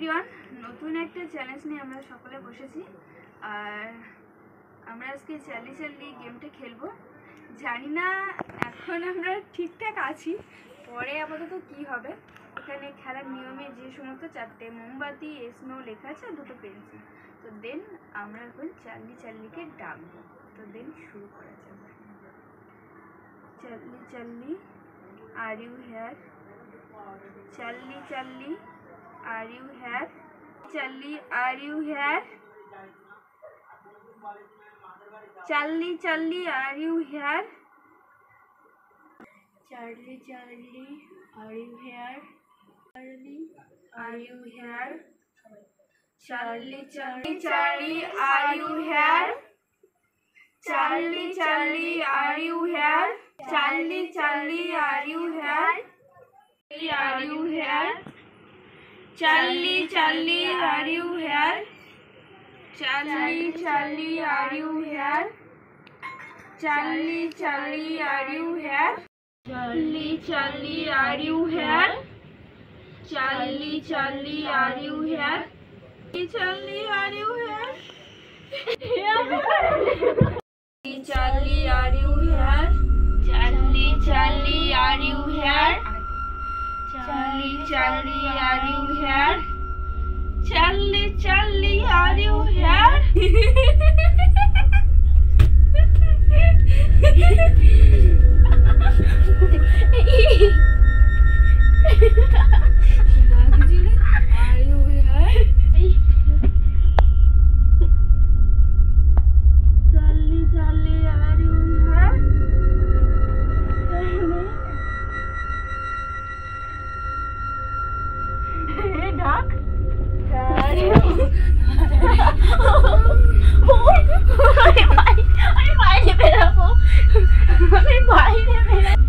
Everyone, নতুন একটা challenge নিয়ে আমরা সকলে বসেছি। আর আমরা আজকে চার্লি চার্লি গেমটা খেলবো। জানি না এখন আমরা ঠিকঠাক আছি, পরে আপাতত কি হবে। এখানে খেলার নিয়মে যে সমস্ত 4টে মোমবাতি স্নো লেখা আছে আর 2টো পেন্সিল। তো দেন আমরা এখন চার্লি চার্লিকে ডাকবো। তো দেন শুরু করা যাবে। Charlie Charlie, are you here? চার্লি চার্লি, are you here? Charlie, are you here? Charlie, Charlie, are you here? Charlie, Charlie, are you here? Charlie, are you here? Charlie, Charlie, Charlie, are you here? Charlie, Charlie, are you here? Charlie, Charlie, are you here? Are you here? Charlie, Charlie, are you here? Charlie, Charlie, are you here? Charlie, Charlie, are you here? Charlie, Charlie, are you here? Charlie, Charlie, are you here? Charlie, are you here? Charlie, are you here? Charlie, Charlie, are you here? Charlie, Charlie, are you here? Charlie, Charlie, are you here? Are you here? Charlie, Charlie, are you here? ডাক আমি বাইরে বেরাবো, আমি বাইরে বেরাবো।